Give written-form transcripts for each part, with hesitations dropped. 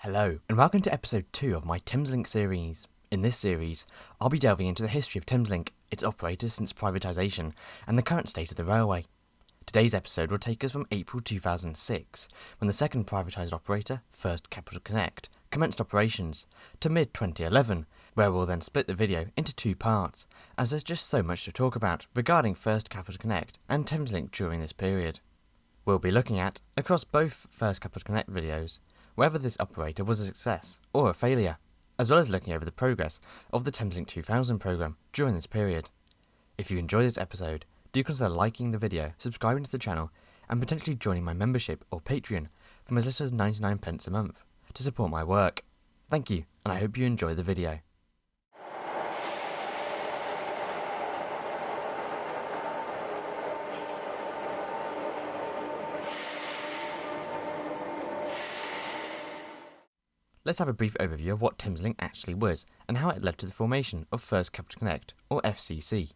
Hello, and welcome to episode 2 of my Thameslink series. In this series, I'll be delving into the history of Thameslink, its operators since privatisation, and the current state of the railway. Today's episode will take us from April 2006, when the second privatised operator, First Capital Connect, commenced operations, to mid-2011, where we'll then split the video into 2 parts, as there's just so much to talk about regarding First Capital Connect and Thameslink during this period. We'll be looking at, across both First Capital Connect videos, whether this operator was a success or a failure, as well as looking over the progress of the Thameslink 2000 programme during this period. If you enjoy this episode, do consider liking the video, subscribing to the channel, and potentially joining my membership or Patreon from as little as 99p a month to support my work. Thank you, and I hope you enjoy the video. Let's have a brief overview of what Thameslink actually was and how it led to the formation of First Capital Connect, or FCC.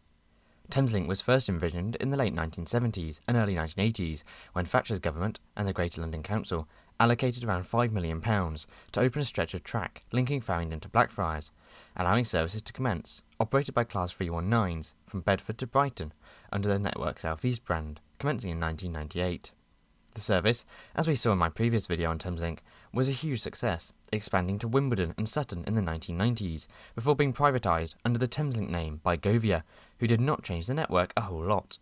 Thameslink was first envisioned in the late 1970s and early 1980s when Thatcher's government and the Greater London Council allocated around £5 million to open a stretch of track linking Farringdon to Blackfriars, allowing services to commence, operated by Class 319s from Bedford to Brighton under the Network South East brand, commencing in 1998. The service, as we saw in my previous video on Thameslink, was a huge success, expanding to Wimbledon and Sutton in the 1990s, before being privatised under the Thameslink name by Govia, who did not change the network a whole lot.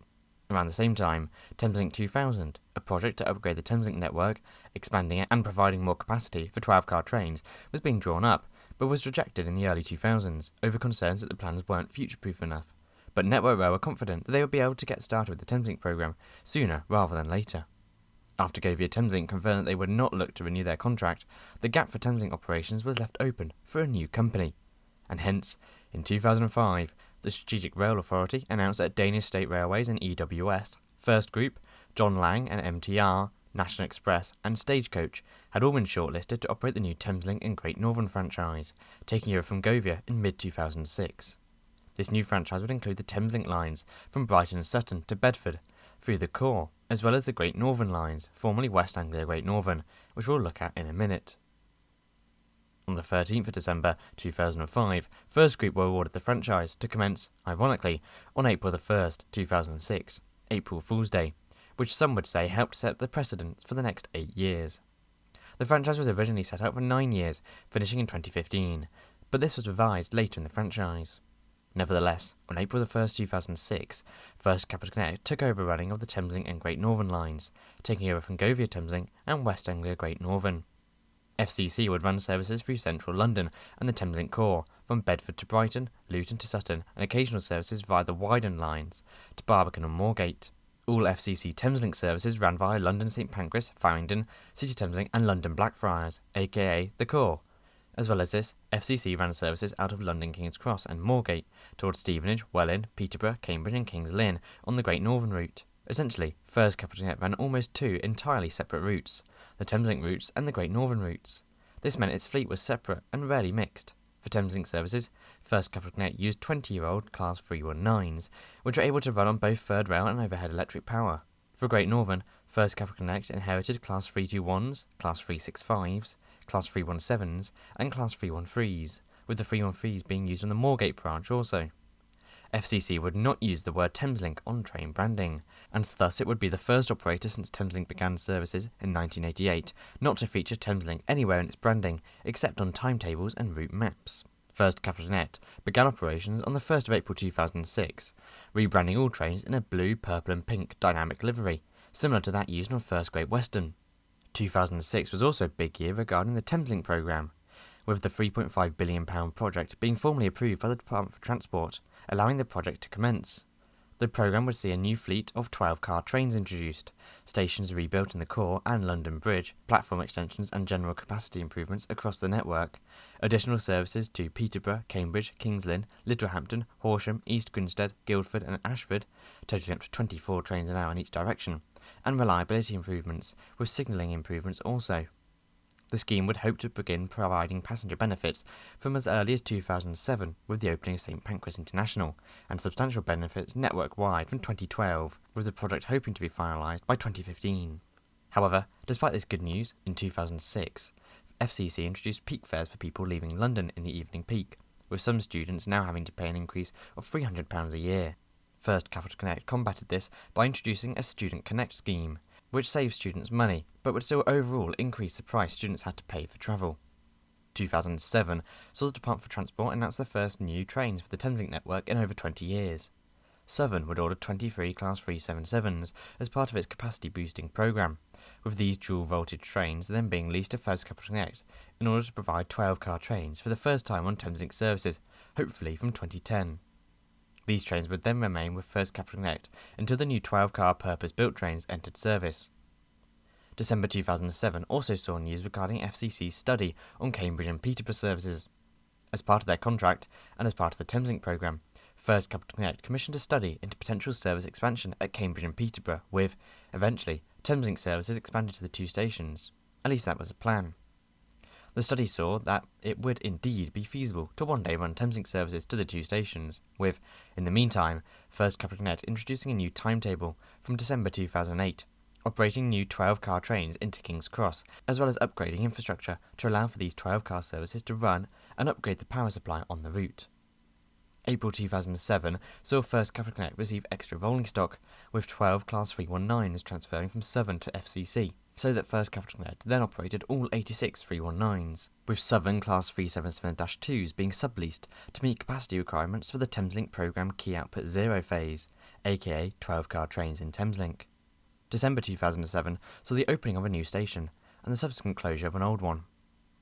Around the same time, Thameslink 2000, a project to upgrade the Thameslink network, expanding it and providing more capacity for 12-car trains, was being drawn up, but was rejected in the early 2000s over concerns that the plans weren't future-proof enough. But Network Rail were confident that they would be able to get started with the Thameslink programme sooner rather than later. After Govia Thameslink confirmed that they would not look to renew their contract, the gap for Thameslink operations was left open for a new company. And hence, in 2005, the Strategic Rail Authority announced that Danish State Railways and EWS, First Group, John Lang and MTR, National Express and Stagecoach had all been shortlisted to operate the new Thameslink and Great Northern franchise, taking over from Govia in mid-2006. This new franchise would include the Thameslink lines from Brighton and Sutton to Bedford, through the core, as well as the Great Northern lines, formerly West Anglia Great Northern, which we'll look at in a minute. On the 13th of December 2005, First Group were awarded the franchise to commence, ironically, on April the 1st, 2006, April Fool's Day, which some would say helped set the precedent for the next 8 years. The franchise was originally set out for 9 years, finishing in 2015, but this was revised later in the franchise. Nevertheless, on April 1, 2006, First Capital Connect took over running of the Thameslink and Great Northern lines, taking over from Govia Thameslink and West Anglia Great Northern. FCC would run services through central London and the Thameslink core, from Bedford to Brighton, Luton to Sutton, and occasional services via the widened lines to Barbican and Moorgate. All FCC Thameslink services ran via London St Pancras, Farringdon, City Thameslink and London Blackfriars, aka the core. As well as this, FCC ran services out of London King's Cross and Moorgate towards Stevenage, Welwyn, Peterborough, Cambridge and Kings Lynn on the Great Northern route. Essentially, First Capital Connect ran almost 2 entirely separate routes, the Thameslink routes and the Great Northern routes. This meant its fleet was separate and rarely mixed. For Thameslink services, First Capital Connect used 20-year-old Class 319s, which were able to run on both third rail and overhead electric power. For Great Northern, First Capital Connect inherited Class 321s, Class 365s, Class 317s and Class 313s, with the 313s being used on the Moorgate branch also. FCC would not use the word Thameslink on train branding, and thus it would be the first operator since Thameslink began services in 1988 not to feature Thameslink anywhere in its branding except on timetables and route maps. First Capital Connect began operations on the 1st of April 2006, rebranding all trains in a blue, purple and pink dynamic livery, similar to that used on First Great Western. 2006 was also a big year regarding the Thameslink programme, with the £3.5 billion project being formally approved by the Department for Transport, allowing the project to commence. The programme would see a new fleet of 12-car trains introduced, stations rebuilt in the core and London Bridge, platform extensions and general capacity improvements across the network, additional services to Peterborough, Cambridge, Kings Lynn, Littlehampton, Horsham, East Grinstead, Guildford and Ashford, totaling up to 24 trains an hour in each direction, and reliability improvements, with signalling improvements also. The scheme would hope to begin providing passenger benefits from as early as 2007 with the opening of St Pancras International, and substantial benefits network-wide from 2012, with the project hoping to be finalised by 2015. However, despite this good news, in 2006, FCC introduced peak fares for people leaving London in the evening peak, with some students now having to pay an increase of £300 a year. First Capital Connect combated this by introducing a Student Connect scheme, which saves students money, but would still overall increase the price students had to pay for travel. 2007 saw the Department for Transport announce the first new trains for the Thameslink network in over 20 years. Southern would order 23 Class 377s as part of its capacity-boosting programme, with these dual-voltage trains then being leased to First Capital Connect in order to provide 12-car trains for the first time on Thameslink services, hopefully from 2010. These trains would then remain with First Capital Connect until the new 12-car purpose-built trains entered service. December 2007 also saw news regarding FCC's study on Cambridge and Peterborough services. As part of their contract, and as part of the Thameslink programme, First Capital Connect commissioned a study into potential service expansion at Cambridge and Peterborough with, eventually, Thameslink services expanded to the two stations. At least that was the plan. The study saw that it would indeed be feasible to one day run Thameslink services to the two stations, with, in the meantime, First Capital Connect introducing a new timetable from December 2008, operating new 12-car trains into King's Cross, as well as upgrading infrastructure to allow for these 12-car services to run and upgrade the power supply on the route. April 2007 saw First Capital Connect receive extra rolling stock, with 12 Class 319s transferring from Southern to FCC, so that First Capital Connect then operated all 86 319s, with Southern Class 377-2s being subleased to meet capacity requirements for the Thameslink programme Key Output Zero phase, aka 12-car trains in Thameslink. December 2007 saw the opening of a new station, and the subsequent closure of an old one.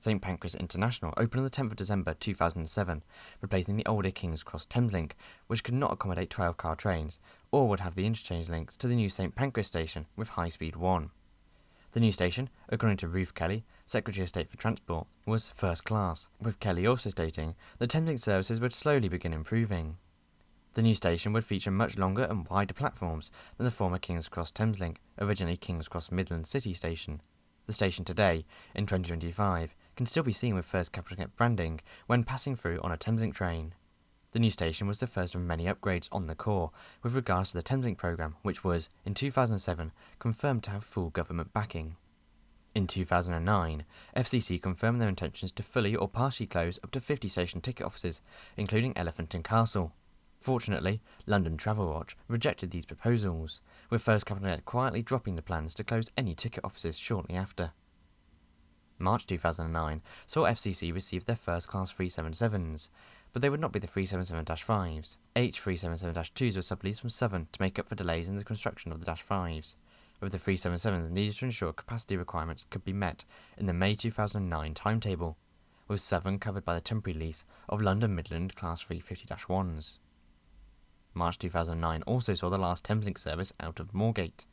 St Pancras International opened on the 10th of December 2007, replacing the older King's Cross Thameslink, which could not accommodate 12-car trains, or would have the interchange links to the new St Pancras station with High Speed 1. The new station, according to Ruth Kelly, Secretary of State for Transport, was first class, with Kelly also stating that Thameslink services would slowly begin improving. The new station would feature much longer and wider platforms than the former King's Cross Thameslink, originally King's Cross Midland City Station. The station today, in 2025, can still be seen with First Capital Connect branding when passing through on a Thameslink train. The new station was the first of many upgrades on the core with regards to the Thameslink programme, which was, in 2007, confirmed to have full government backing. In 2009, FCC confirmed their intentions to fully or partially close up to 50 station ticket offices, including Elephant and Castle. Fortunately, London Travel Watch rejected these proposals, with First Capital Connect quietly dropping the plans to close any ticket offices shortly after. March 2009 saw FCC receive their first Class 377s, but they would not be the 377-5s. 8 377-2s were subleased from Southern to make up for delays in the construction of the -5s, with the 377s needed to ensure capacity requirements could be met in the May 2009 timetable, with Southern covered by the temporary lease of London Midland Class 350-1s. March 2009 also saw the last Thameslink service out of Moorgate.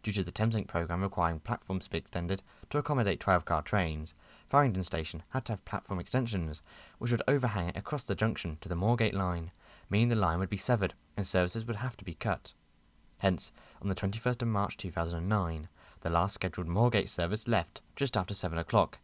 Due to the Thameslink programme requiring platforms to be extended to accommodate 12-car trains, Farringdon Station had to have platform extensions, which would overhang across the junction to the Moorgate line, meaning the line would be severed and services would have to be cut. Hence, on the 21st of March 2009, the last scheduled Moorgate service left just after 7 o'clock.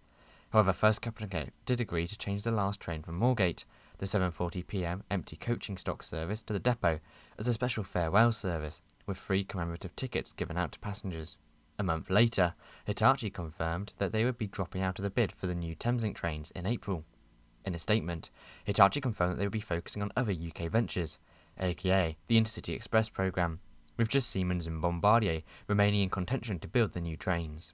However, First Capital Connect did agree to change the last train from Moorgate, the 7:40 p.m. empty coaching stock service to the depot, as a special farewell service, with free commemorative tickets given out to passengers. A month later, Hitachi confirmed that they would be dropping out of the bid for the new Thameslink trains in April. In a statement, Hitachi confirmed that they would be focusing on other UK ventures, aka the Intercity Express programme, with just Siemens and Bombardier remaining in contention to build the new trains.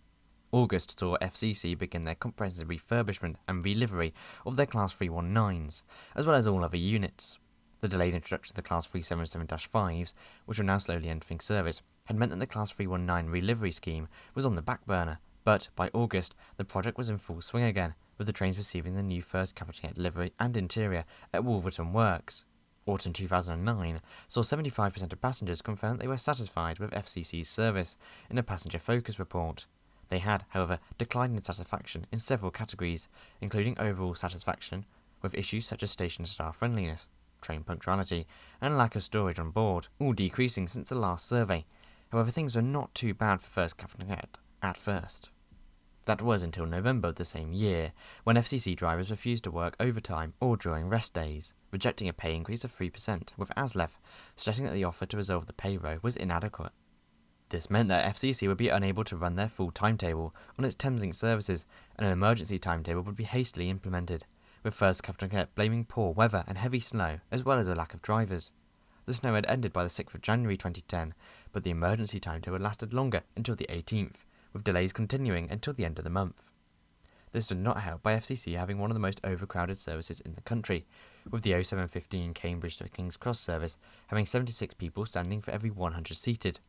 August saw FCC begin their comprehensive refurbishment and relivery of their Class 319s, as well as all other units. The delayed introduction of the Class 377-5s, which were now slowly entering service, had meant that the Class 319 relivery scheme was on the back burner, but by August the project was in full swing again, with the trains receiving the new First Capital Connect livery and interior at Wolverton Works. Autumn 2009 saw 75% of passengers confirm that they were satisfied with FCC's service in a passenger focus report. They had, however, declined in satisfaction in several categories, including overall satisfaction, with issues such as station staff friendliness, train punctuality, and lack of storage on board, all decreasing since the last survey. However, things were not too bad for First Capital Connect at first. That was until November of the same year, when FCC drivers refused to work overtime or during rest days, rejecting a pay increase of 3%, with ASLEF stressing that the offer to resolve the pay row was inadequate. This meant that FCC would be unable to run their full timetable on its Thameslink services, and an emergency timetable would be hastily implemented, with First Capital Connect blaming poor weather and heavy snow, as well as a lack of drivers. The snow had ended by the 6th of January 2010, but the emergency timetable lasted longer until the 18th, with delays continuing until the end of the month. This was not helped by FCC having one of the most overcrowded services in the country, with the 0715 Cambridge to King's Cross service having 76 people standing for every 100 seated.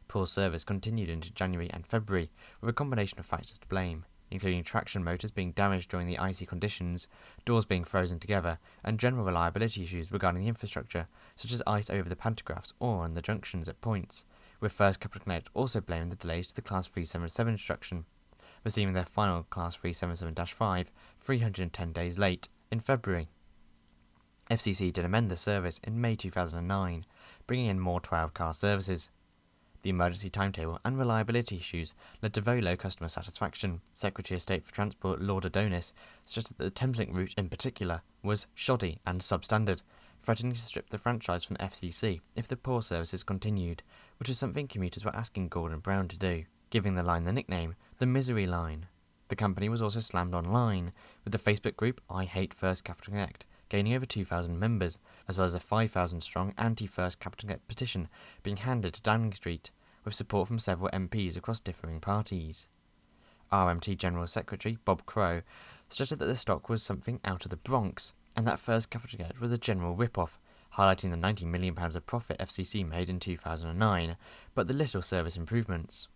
Poor service continued into January and February, with a combination of factors to blame, including traction motors being damaged during the icy conditions, doors being frozen together, and general reliability issues regarding the infrastructure, such as ice over the pantographs or on the junctions at points, with First Capital Connect also blaming the delays to the Class 377 instruction, receiving their final Class 377-5 310 days late in February. FCC did amend the service in May 2009, bringing in more 12-car services. The emergency timetable and reliability issues led to very low customer satisfaction. Secretary of State for Transport Lord Adonis suggested that the Thameslink route in particular was shoddy and substandard, threatening to strip the franchise from the FCC if the poor services continued, which was something commuters were asking Gordon Brown to do, giving the line the nickname the Misery Line. The company was also slammed online, with the Facebook group I Hate First Capital Connect gaining over 2,000 members, as well as a 5,000-strong anti-First Capital Connect petition being handed to Downing Street, with support from several MPs across differing parties. RMT General Secretary Bob Crow suggested that the stock was something out of the Bronx, and that First Capital Connect was a general rip-off, highlighting the £90 million of profit FCC made in 2009, but the little service improvements.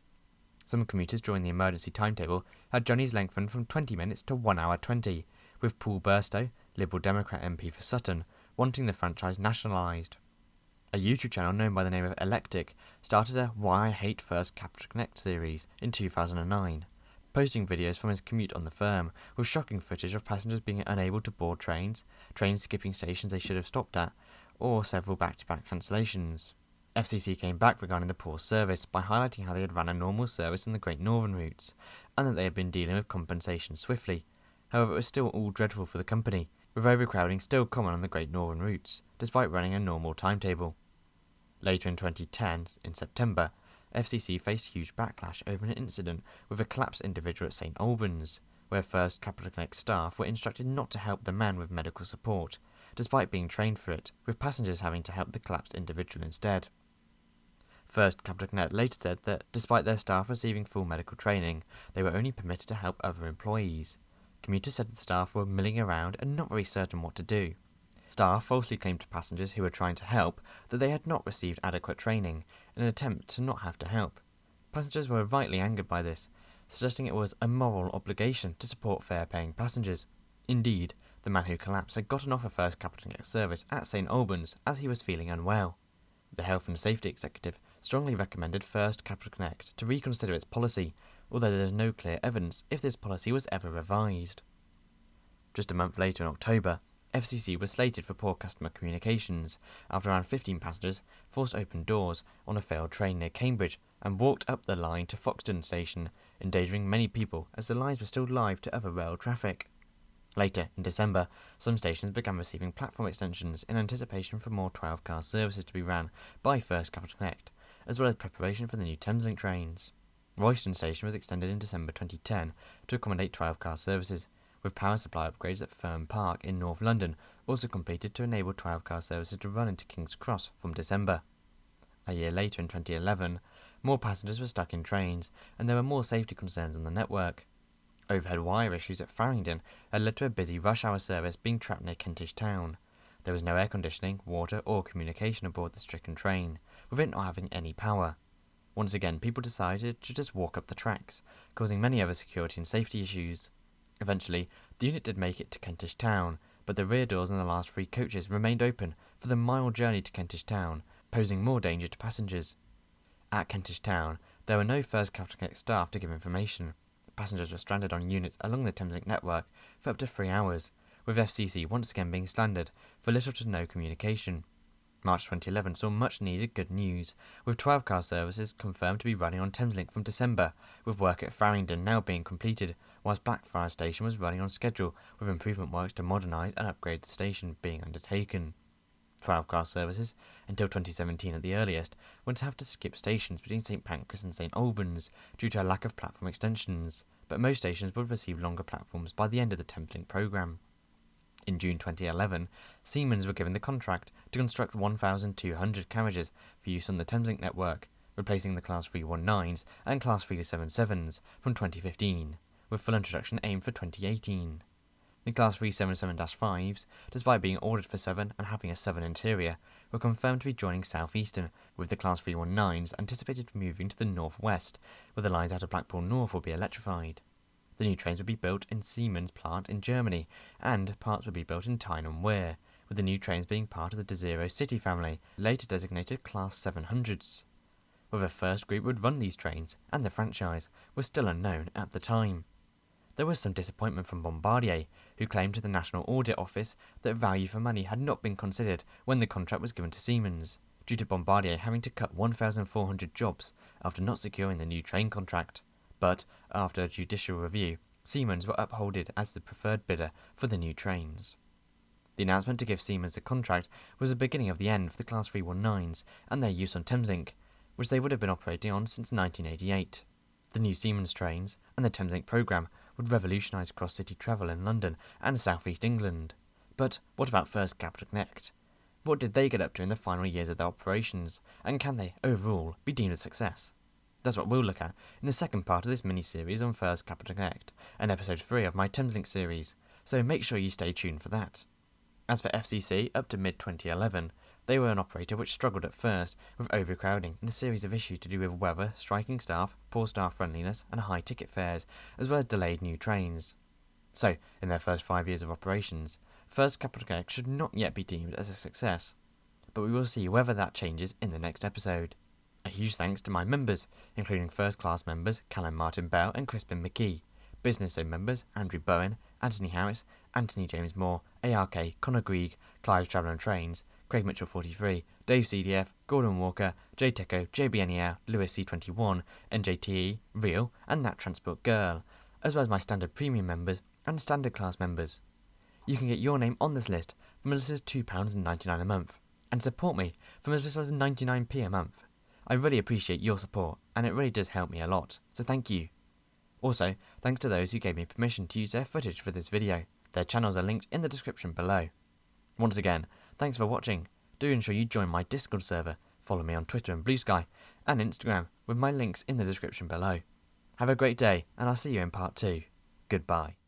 Some commuters during the emergency timetable had journeys lengthened from 20 minutes to 1 hour 20, with Paul Burstow, Liberal Democrat MP for Sutton, wanting the franchise nationalised. A YouTube channel known by the name of Electic started a Why I Hate First Capital Connect series in 2009, posting videos from his commute on the firm, with shocking footage of passengers being unable to board trains skipping stations they should have stopped at, or several back-to-back cancellations. FCC came back regarding the poor service by highlighting how they had run a normal service on the Great Northern routes, and that they had been dealing with compensation swiftly. However, it was still all dreadful for the company, with overcrowding still common on the Great Northern routes, despite running a normal timetable. Later in 2010, in September, FCC faced huge backlash over an incident with a collapsed individual at St Albans, where First Capital Connect staff were instructed not to help the man with medical support, despite being trained for it, with passengers having to help the collapsed individual instead. First Capital Connect later said that, despite their staff receiving full medical training, they were only permitted to help other employees. Commuters said the staff were milling around and not very certain what to do. Staff falsely claimed to passengers who were trying to help that they had not received adequate training in an attempt to not have to help. Passengers were rightly angered by this, suggesting it was a moral obligation to support fare-paying passengers. Indeed, the man who collapsed had gotten off a First Capital Connect service at St Albans as he was feeling unwell. The Health and Safety Executive strongly recommended First Capital Connect to reconsider its policy, although there is no clear evidence if this policy was ever revised. Just a month later in October, FCC was slated for poor customer communications after around 15 passengers forced open doors on a failed train near Cambridge and walked up the line to Foxton station, endangering many people as the lines were still live to other rail traffic. Later, in December, some stations began receiving platform extensions in anticipation for more 12-car services to be ran by First Capital Connect, as well as preparation for the new Thameslink trains. Royston Station was extended in December 2010 to accommodate 12-car services, with power supply upgrades at Fern Park in North London also completed to enable 12-car services to run into King's Cross from December. A year later, in 2011, more passengers were stuck in trains, and there were more safety concerns on the network. Overhead wire issues at Farringdon had led to a busy rush hour service being trapped near Kentish Town. There was no air conditioning, water or communication aboard the stricken train, with it not having any power. Once again, people decided to just walk up the tracks, causing many other security and safety issues. Eventually, the unit did make it to Kentish Town, but the rear doors on the last 3 coaches remained open for the mile journey to Kentish Town, posing more danger to passengers. At Kentish Town, there were no First Capital Connect staff to give information. Passengers were stranded on units along the Thameslink network for up to 3 hours, with FCC once again being slandered for little to no communication. March 2011 saw much needed good news, with 12-car services confirmed to be running on Thameslink from December, with work at Farringdon now being completed, whilst Blackfriars Station was running on schedule, with improvement works to modernise and upgrade the station being undertaken. 12-car services, until 2017 at the earliest, would have to skip stations between St Pancras and St Albans due to a lack of platform extensions, but most stations would receive longer platforms by the end of the Thameslink programme. In June 2011, Siemens were given the contract to construct 1,200 carriages for use on the Thameslink network, replacing the Class 319s and Class 377s from 2015, with full introduction aimed for 2018. The Class 377-5s, despite being ordered for 7 and having a 7 interior, were confirmed to be joining Southeastern, with the Class 319s anticipated moving to the northwest, where the lines out of Blackpool North will be electrified. The new trains would be built in Siemens plant in Germany, and parts would be built in Tyne and Wear, with the new trains being part of the Desiro City family, later designated Class 700s. Whether First Group would run these trains, and the franchise, was still unknown at the time. There was some disappointment from Bombardier, who claimed to the National Audit Office that value for money had not been considered when the contract was given to Siemens, due to Bombardier having to cut 1,400 jobs after not securing the new train contract. But, after a judicial review, Siemens were upholded as the preferred bidder for the new trains. The announcement to give Siemens the contract was the beginning of the end for the Class 319s and their use on Thameslink, which they would have been operating on since 1988. The new Siemens trains and the Thameslink programme would revolutionise cross-city travel in London and South East England. But what about First Capital Connect? What did they get up to in the final years of their operations, and can they, overall, be deemed a success? That's what we'll look at in the second part of this mini-series on First Capital Connect, and episode 3 of my Thameslink series, so make sure you stay tuned for that. As for FCC, up to mid-2011, they were an operator which struggled at first with overcrowding and a series of issues to do with weather, striking staff, poor staff friendliness, and high ticket fares, as well as delayed new trains. So, in their first 5 years of operations, First Capital Connect should not yet be deemed as a success, but we will see whether that changes in the next episode. A huge thanks to my members, including First Class members Callum Martin Bell and Crispin McKee, Business Zone members Andrew Bowen, Anthony Harris, Anthony James Moore, ARK, Conor Grieg, Clive's Travel and Trains, Craig Mitchell 43, Dave CDF, Gordon Walker, J Teco, JBNEL, Lewis C21, NJTE, Real, and That Transport Girl, as well as my standard premium members and standard class members. You can get your name on this list from as little as £2.99 a month, and support me from as little as 99p a month. I really appreciate your support, and it really does help me a lot, so thank you. Also, thanks to those who gave me permission to use their footage for this video. Their channels are linked in the description below. Once again, thanks for watching. Do ensure you join my Discord server, follow me on Twitter and Blue Sky, and Instagram, with my links in the description below. Have a great day, and I'll see you in part 2. Goodbye.